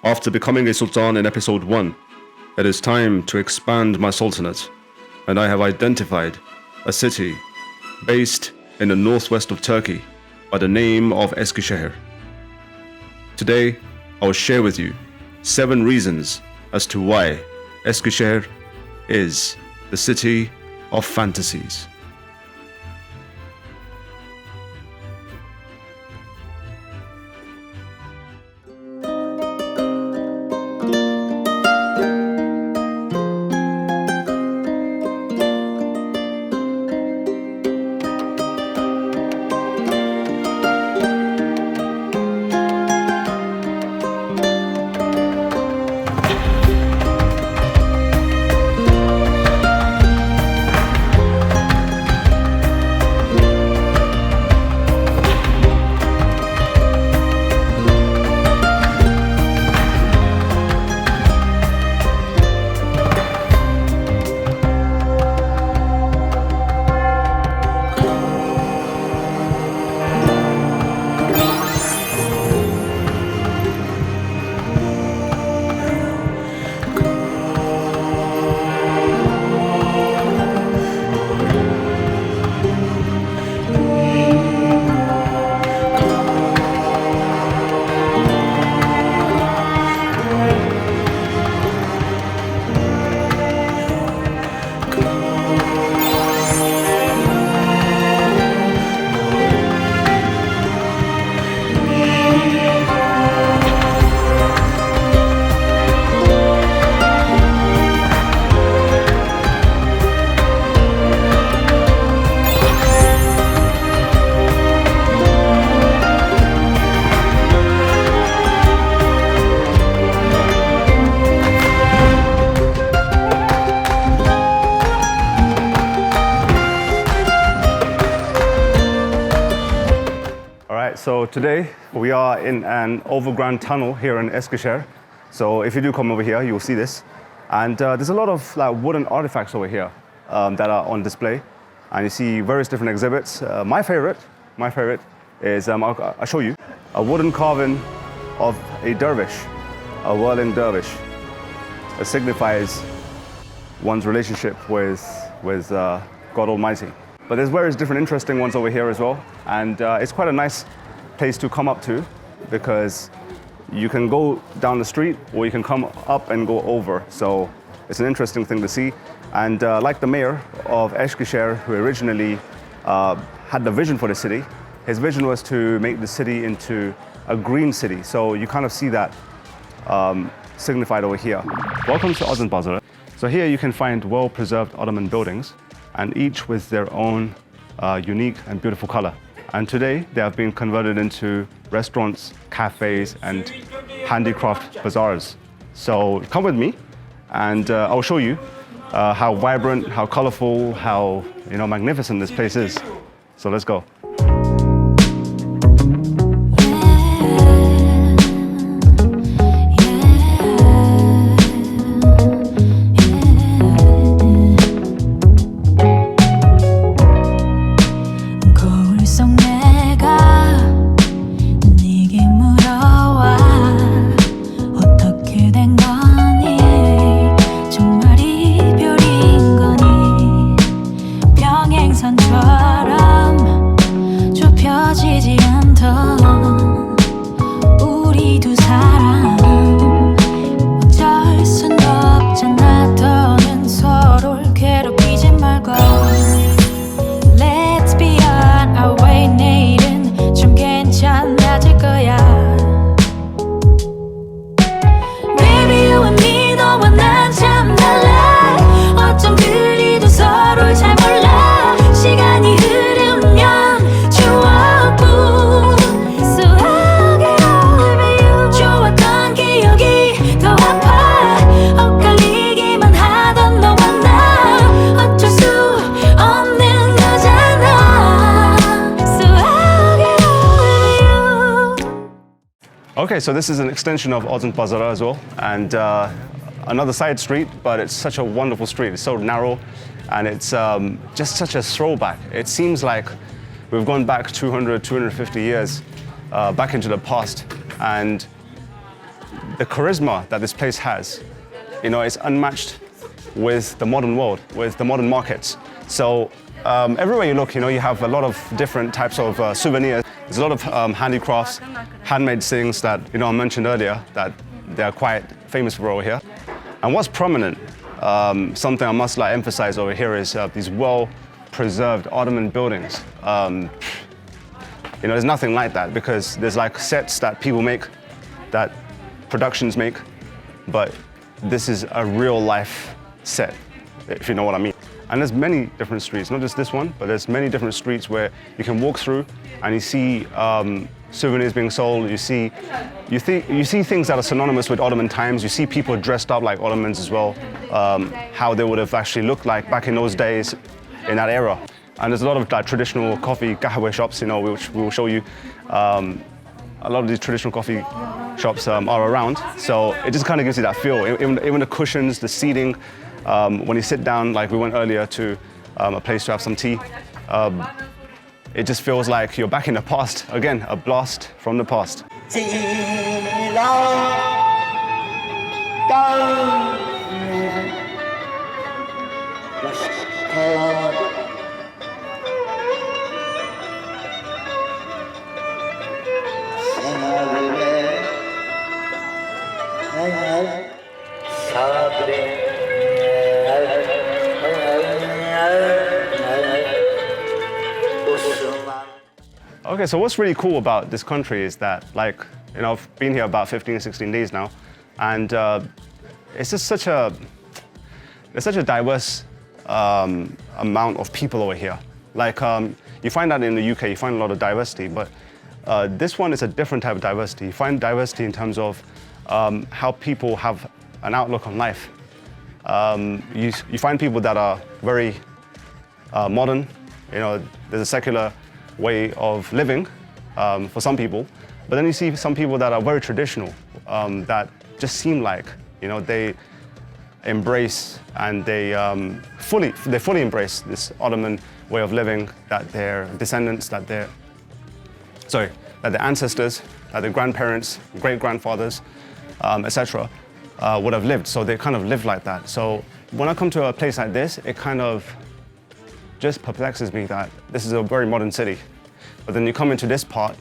After becoming a sultan in episode 1, it is time to expand my sultanate, and I have identified a city based in the northwest of Turkey by the name of Eskisehir. Today, I will share with you 7 reasons as to why Eskisehir is the city of fantasies. So today we are in an overground tunnel here in Eskişehir. So if you do come over here, you'll see this. And there's a lot of wooden artifacts over here that are on display. And you see various different exhibits. My favorite is, I'll show you, a wooden carving of a dervish, a whirling dervish. It signifies one's relationship with God Almighty. But there's various different interesting ones over here as well. And it's quite a nice place to come up to because you can go down the street or you can come up and go over. So it's an interesting thing to see. And like the mayor of Eskişehir, who originally had the vision for the city, his vision was to make the city into a green city. So you kind of see that signified over here. Welcome to Odunpazarı. So here you can find well-preserved Ottoman buildings, and each with their own unique and beautiful color. And today they have been converted into restaurants, cafes, and handicraft bazaars. So come with me, and I'll show you how vibrant, how colorful, how magnificent this place is. So let's go. Okay, so this is an extension of Odunpazarı as well, and another side street, but it's such a wonderful street. It's so narrow, and it's just such a throwback. It seems like we've gone back 200, 250 years back into the past, and the charisma that this place has, you know, it's unmatched with the modern world, with the modern markets. So everywhere you look, you know, you have a lot of different types of souvenirs. There's a lot of handicrafts, handmade things that, you know, I mentioned earlier that they're quite famous for over here. And what's prominent, something I must like emphasize over here is these well-preserved Ottoman buildings. You know, there's nothing like that because there's like sets that people make, that productions make, but this is a real life set, if you know what I mean. And there's many different streets, not just this one, but there's many different streets where you can walk through and you see souvenirs being sold. You see things that are synonymous with Ottoman times. You see people dressed up like Ottomans as well, how they would have actually looked like back in those days in that era. And there's a lot of like traditional coffee kahwe shops, you know, which we will show you. A lot of these traditional coffee shops are around, so it just kind of gives you that feel. Even the cushions, the seating, when you sit down, like we went earlier to a place to have some tea, it just feels like you're back in the past. Again, a blast from the past. Okay, so what's really cool about this country is that, like, you know, I've been here about 15, 16 days now, and it's just such a diverse amount of people over here. Like, you find that in the UK, you find a lot of diversity, but this one is a different type of diversity. You find diversity in terms of how people have an outlook on life. You find people that are very modern. You know, there's a secular way of living for some people, but then you see some people that are very traditional, that just seem like, you know, they embrace and they fully embrace this Ottoman way of living, that their descendants, that their ancestors, that their grandparents, great-grandfathers, etc. Would have lived. So they kind of live like that. So when I come to a place like this, it kind of just perplexes me that this is a very modern city. But then you come into this part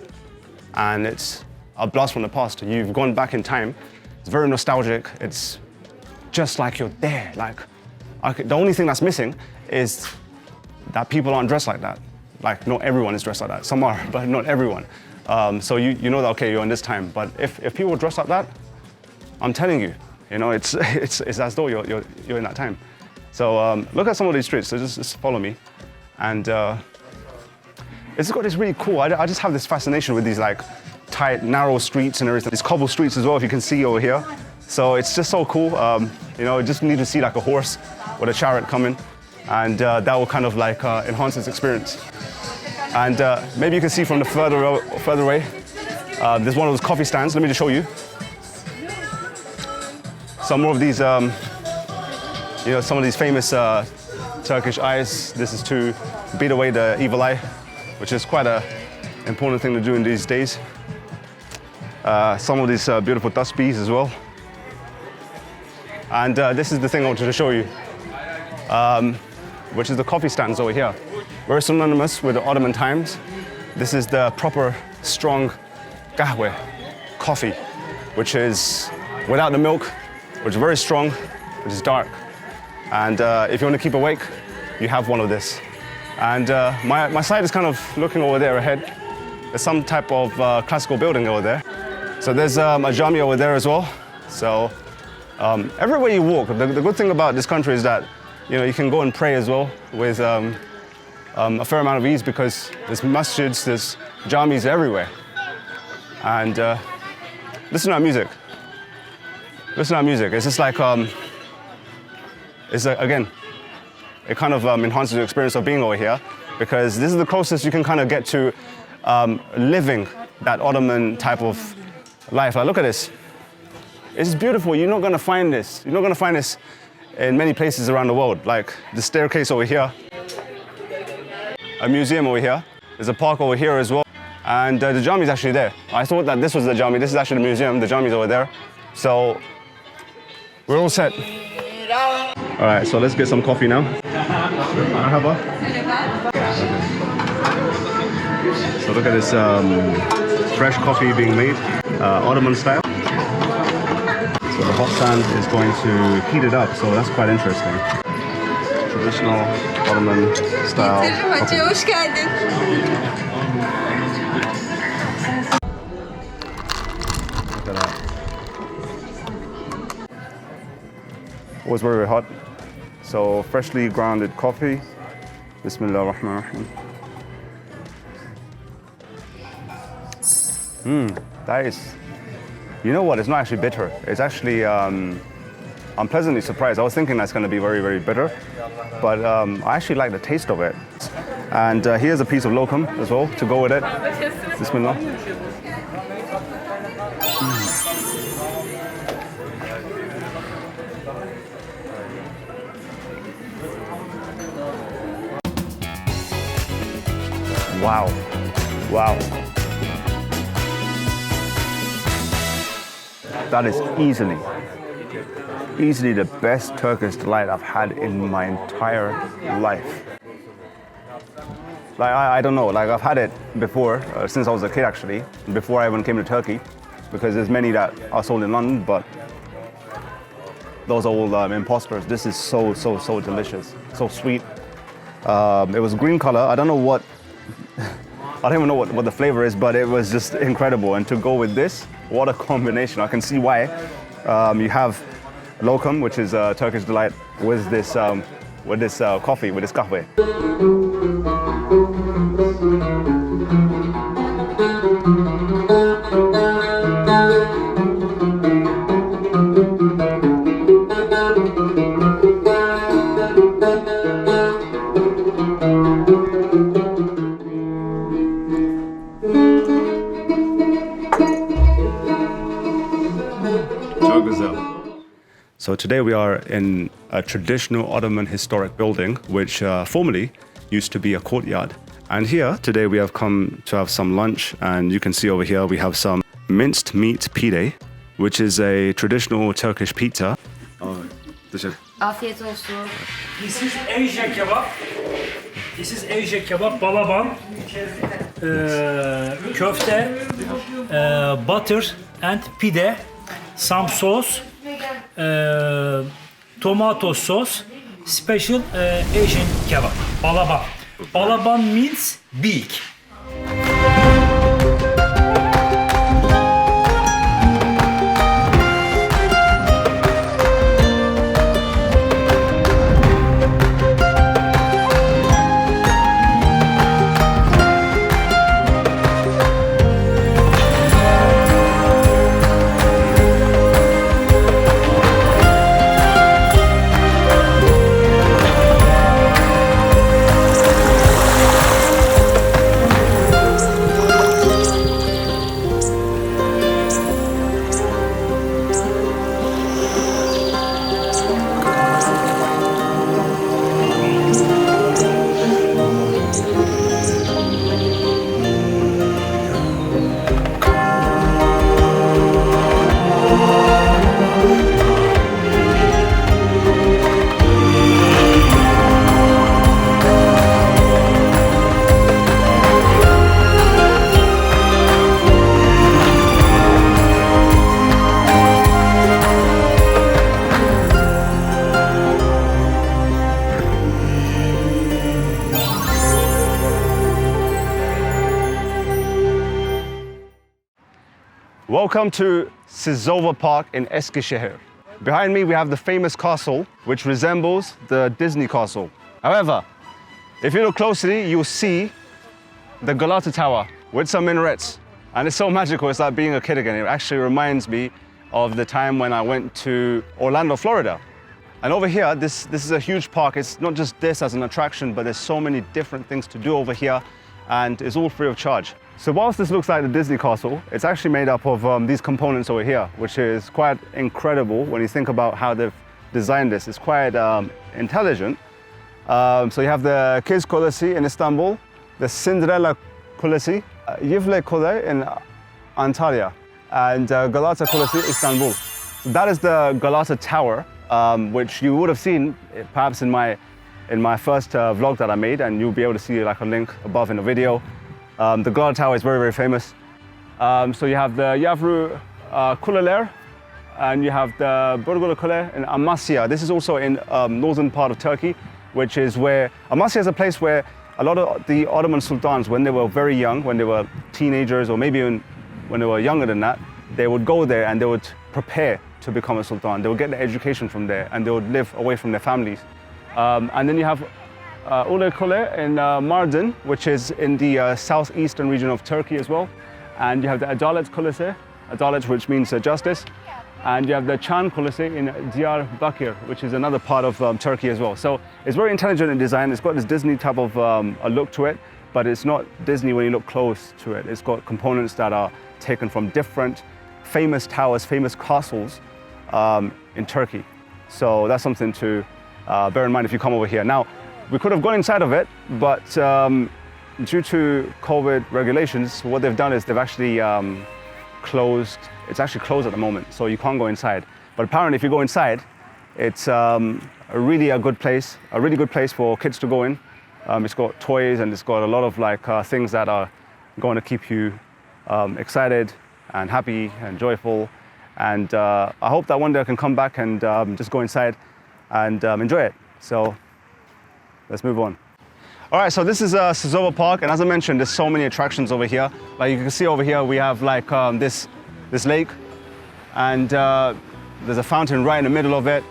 and it's a blast from the past. You've gone back in time. It's very nostalgic. It's just like you're there. Like, the only thing that's missing is that people aren't dressed like that. Like, not everyone is dressed like that. Some are, but not everyone. So you know that, okay, you're in this time. But if people dress like that, I'm telling you, you know, it's as though you're in that time. So look at some of these streets. So just follow me, and it's got this really cool. I just have this fascination with these like tight, narrow streets and everything. These cobbled streets as well, if you can see over here. So it's just so cool. You know, you just need to see like a horse with a chariot coming, and that will kind of like enhance this experience. And maybe you can see from the further away, there's one of those coffee stands. Let me just show you. Some more of these, you know, some of these famous Turkish eyes. This is to beat away the evil eye, which is quite an important thing to do in these days. Some of these beautiful dust bees as well. And this is the thing I wanted to show you, which is the coffee stands over here. Very synonymous with the Ottoman times. This is the proper, strong kahwe, coffee, which is without the milk, which is very strong, which is dark. And if you want to keep awake, you have one of this. And my side is kind of looking over there ahead. There's some type of classical building over there. So there's a jami over there as well. So everywhere you walk, the good thing about this country is that, you know, you can go and pray as well with a fair amount of ease, because there's masjids, there's jamis everywhere. And listen to our music. Listen to our music. It's just like, again, it kind of enhances the experience of being over here, because this is the closest you can kind of get to living that Ottoman type of life. Like, look at this. It's beautiful. You're not going to find this. You're not going to find this in many places around the world. Like the staircase over here, a museum over here. There's a park over here as well. And the jami is actually there. I thought that this was the jami. This is actually the museum. The jami is over there. So we're all set. All right, so let's get some coffee now. Merhaba. So look at this fresh coffee being made, Ottoman style. So the hot sand is going to heat it up, so that's quite interesting. Traditional Ottoman style coffee. Hoş geldin. Look at that. Was very hot. So freshly grounded coffee. Bismillah ar-Rahman ar-Rahim. That is, you know what, it's not actually bitter. It's actually, I'm pleasantly surprised. I was thinking that's going to be very, very bitter, but I actually like the taste of it. And here's a piece of locum as well to go with it. Bismillah. Wow. Wow. That is easily the best Turkish delight I've had in my entire life. Like, I don't know, like I've had it before, since I was a kid actually, before I even came to Turkey, because there's many that are sold in London, but those are all imposters. This is so delicious, so sweet. It was green color. I don't know what, I don't even know what the flavor is, but it was just incredible. And to go with this, what a combination. I can see why. You have locum, which is a Turkish delight, with this coffee, with this kahve. So today we are in a traditional Ottoman historic building, which formerly used to be a courtyard. And here today we have come to have some lunch, and you can see over here we have some minced meat pide, which is a traditional Turkish pizza. Afiyet olsun. This is Aviation kebab. This is Aviation kebab, Balaban, köfte, butter and pide, some sauce, tomato sauce, special Asian kebab, Balaban. Balaban means big. Welcome to Sazova Park in Eskisehir. Behind me we have the famous castle, which resembles the Disney castle. However, if you look closely, you'll see the Galata Tower with some minarets. And it's so magical, it's like being a kid again. It actually reminds me of the time when I went to Orlando, Florida. And over here, this is a huge park. It's not just this as an attraction, but there's so many different things to do over here, and it's all free of charge. So whilst this looks like the Disney castle, it's actually made up of these components over here, which is quite incredible when you think about how they've designed this. It's quite intelligent. So you have the Kids Kulesi in Istanbul, the Cinderella Kulesi, Yivle Kule in Antalya, and Galata Kulesi, Istanbul. So that is the Galata Tower, which you would have seen perhaps in my first vlog that I made, and you'll be able to see like a link above in the video. The Galata Tower is very, very famous. So you have the Yavru Kuleler, and you have the Burgula Kule in Amasya. This is also in northern part of Turkey, which is where Amasya is a place where a lot of the Ottoman sultans, when they were very young, when they were teenagers, or maybe even when they were younger than that, they would go there and they would prepare to become a sultan. They would get their education from there, and they would live away from their families. And then you have Ule Kule in Mardin, which is in the southeastern region of Turkey as well. And you have the Adalet Kulesi, Adalet, which means justice. And you have the Chan Kulesi in Diyarbakir, which is another part of Turkey as well. So it's very intelligent in design. It's got this Disney type of a look to it, but it's not Disney when you look close to it. It's got components that are taken from different famous towers, famous castles in Turkey. So that's something to bear in mind if you come over here. Now, we could have gone inside of it, but due to COVID regulations, what they've done is they've actually closed. It's actually closed at the moment, so you can't go inside. But apparently, if you go inside, it's a really good place for kids to go in. It's got toys, and it's got a lot of like things that are going to keep you excited and happy and joyful. And I hope that one day I can come back and just go inside and enjoy it. So let's move on. All right, so this is Sazova Park, and as I mentioned, there's so many attractions over here. Like you can see over here, we have like this lake, and there's a fountain right in the middle of it.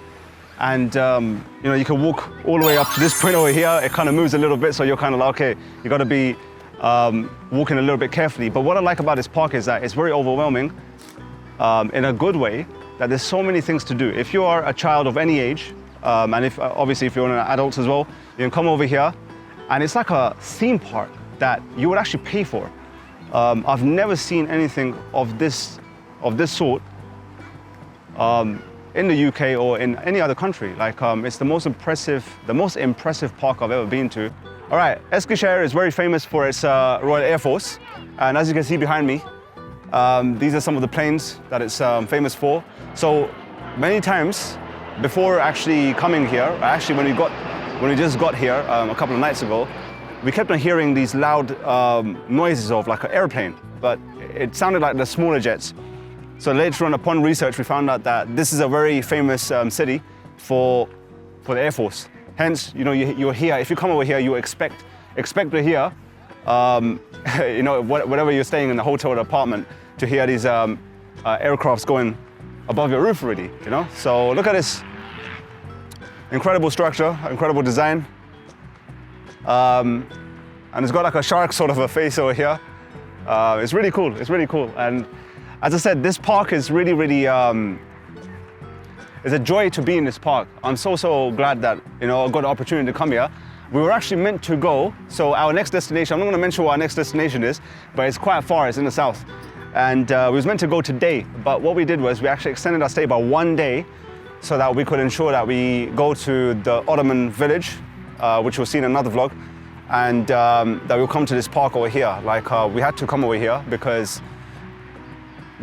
And you know, you can walk all the way up to this point over here. It kind of moves a little bit, so you're kind of like, okay, you got to be walking a little bit carefully. But what I like about this park is that it's very overwhelming in a good way, that there's so many things to do. If you are a child of any age, and if obviously if you're an adult as well, you can come over here, and it's like a theme park that you would actually pay for. I've never seen anything of this sort in the UK or in any other country. Like it's the most impressive park I've ever been to. All right, Eskisehir is very famous for its Royal Air Force, and as you can see behind me, these are some of the planes that it's famous for. So many times before actually coming here, actually when we just got here a couple of nights ago, we kept on hearing these loud noises of like an airplane, but it sounded like the smaller jets. So later on, upon research, we found out that this is a very famous city for the Air Force. Hence, you know, you're here. If you come over here, you expect to hear, you know, whatever you're staying in the hotel or apartment, to hear these aircrafts going above your roof already. You know. So look at this incredible structure, incredible design, and it's got like a shark sort of a face over here. It's really cool. It's really cool. And as I said, this park is really, really, it's a joy to be in this park. I'm so glad that, you know, I got the opportunity to come here. We were actually meant to go, so our next destination, I'm not going to mention what our next destination is, but it's quite far, it's in the south. And we was meant to go today, but what we did was we actually extended our stay by 1 day so that we could ensure that we go to the Ottoman village, which we'll see in another vlog, and that we'll come to this park over here. Like we had to come over here because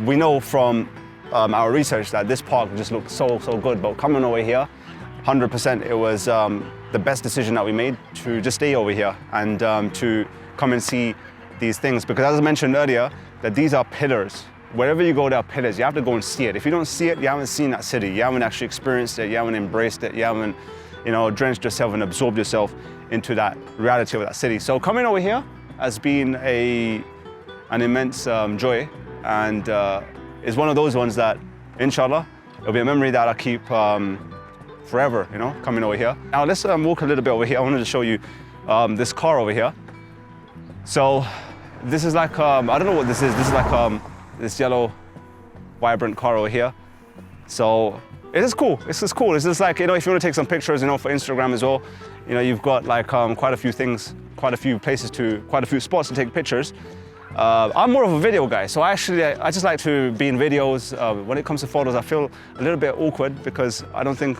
we know from our research that this park just looked so good, but coming over here, 100% it was the best decision that we made to just stay over here and to come and see these things. Because as I mentioned earlier, that these are pillars. Wherever you go, there are pillars. You have to go and see it. If you don't see it, you haven't seen that city. You haven't actually experienced it. You haven't embraced it. You haven't, you know, drenched yourself and absorbed yourself into that reality of that city. So coming over here has been an immense joy, and it's one of those ones that, inshallah, it'll be a memory that I'll keep forever, you know, coming over here. Now let's walk a little bit over here. I wanted to show you this car over here. So this is like, I don't know what this is. This is like this yellow, vibrant car over here. So it is cool. It's just cool. It's just like, you know, if you want to take some pictures, you know, for Instagram as well, you know, you've got like quite a few things, quite a few spots to take pictures. I'm more of a video guy, so I just like to be in videos. When it comes to photos, I feel a little bit awkward because I don't think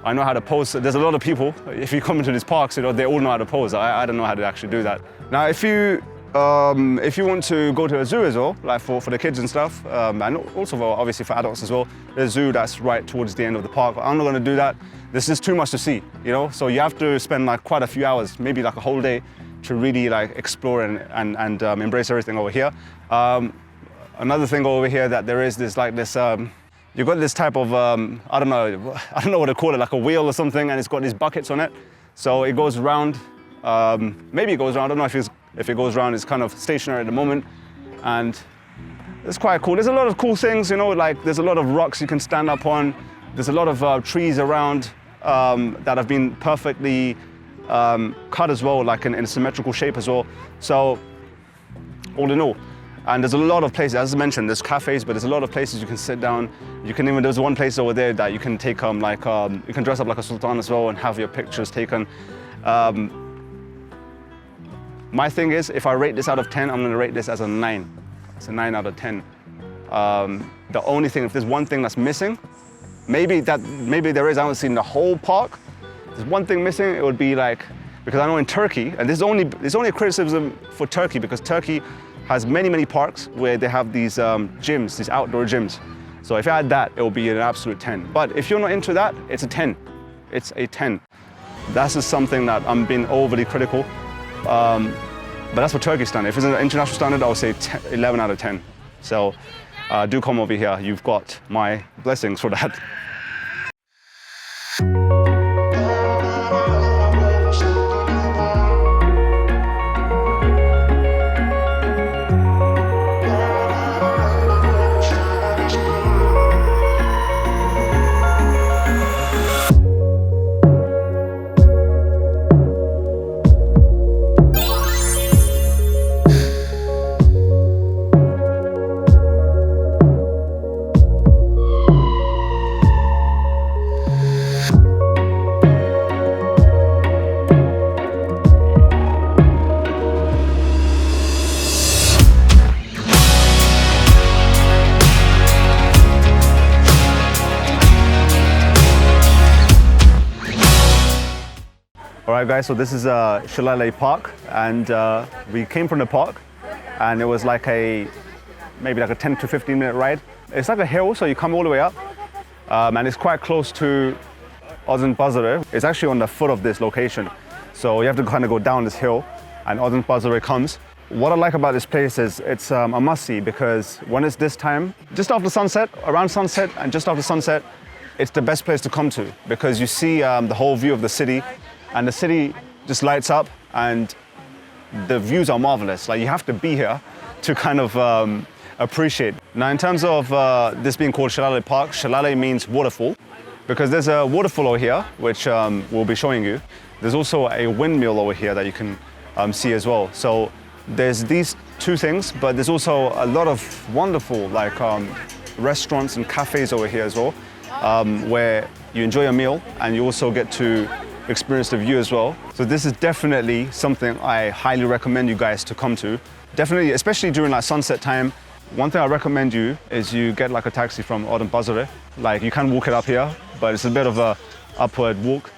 I know how to pose. There's a lot of people, if you come into these parks, you know, they all know how to pose. I don't know how to actually do that. Now, if you If you want to go to a zoo as well, like for the kids and stuff, and also obviously for adults as well, there's a zoo that's right towards the end of the park. I'm not going to do that. This is too much to see, you know? So you have to spend like quite a few hours, maybe like a whole day, to really like explore and embrace everything over here. Another thing over here that there is this like this, you've got this type of, I don't know what to call it, like a wheel or something, and it's got these buckets on it. So it goes around, maybe it goes around, I don't know if it goes around, it's kind of stationary at the moment. And it's quite cool. There's a lot of cool things, you know, like there's a lot of rocks you can stand up on. There's a lot of trees around that have been perfectly cut as well, like in a symmetrical shape as well. So all in all, and there's a lot of places, as I mentioned, there's cafes, but there's a lot of places you can sit down. You can even, there's one place over there that you can take you can dress up like a sultan as well and have your pictures taken. My thing is, if I rate this out of 10, I'm going to rate this as a 9. It's a 9 out of 10. The only thing, if there's one thing that's missing, maybe there is, I haven't seen the whole park. If there's one thing missing, it would be like, because I know in Turkey, and there's only a criticism for Turkey, because Turkey has many parks where they have these gyms, these outdoor gyms. So if I had that, it would be an absolute 10. But if you're not into that, it's a 10. It's a 10. That's just something that I'm being overly critical. But that's for Turkey standard. If it's an international standard, I would say 11 out of 10. So do come over here. You've got my blessings for that. Alright guys, so this is Şelale Park, and we came from the park, and it was like maybe like a 10 to 15 minute ride. It's like a hill, so you come all the way up, and it's quite close to Odunpazari. It's actually on the foot of this location, so you have to kind of go down this hill, and Odunpazari comes. What I like about this place is it's a must-see, because when it's this time, just after sunset, around sunset and just after sunset, it's the best place to come to, because you see the whole view of the city, and the city just lights up, and the views are marvelous. Like, you have to be here to kind of appreciate. Now, in terms of this being called Şelale Park, Şelale means waterfall, because there's a waterfall over here, which we'll be showing you. There's also a windmill over here that you can see as well. So there's these two things, but there's also a lot of wonderful restaurants and cafes over here as well, where you enjoy a meal and you also get to experience the view as well. So this is definitely something I highly recommend you guys to come to. Definitely, especially during like sunset time. One thing I recommend you is you get like a taxi from Odunpazari. Like, you can walk it up here, but it's a bit of a upward walk.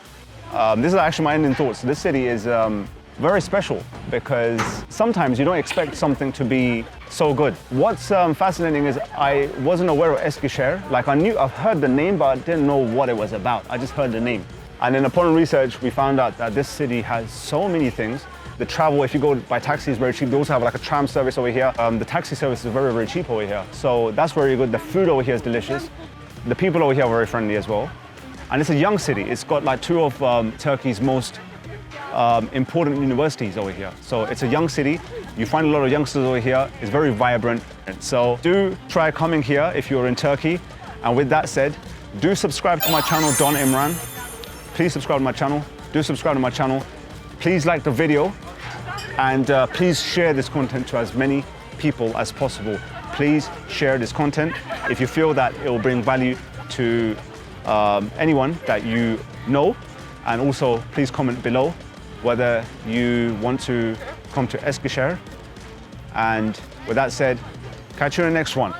This is actually my ending thoughts. This city is very special, because sometimes you don't expect something to be so good. What's fascinating is I wasn't aware of Eskisehir. Like, I've heard the name, but I didn't know what it was about. I just heard the name. And then upon research, we found out that this city has so many things. The travel, if you go by taxi, is very cheap. They also have like a tram service over here. The taxi service is very cheap over here. So that's very good. The food over here is delicious. The people over here are very friendly as well. And it's a young city. It's got like two of Turkey's most important universities over here. So it's a young city. You find a lot of youngsters over here. It's very vibrant. So do try coming here if you're in Turkey. And with that said, do subscribe to my channel, Don Imran. Please subscribe to my channel. Do subscribe to my channel. Please like the video, and please share this content to as many people as possible. Please share this content if you feel that it will bring value to anyone that you know. And also, please comment below whether you want to come to Eskişehir. And with that said, catch you in the next one.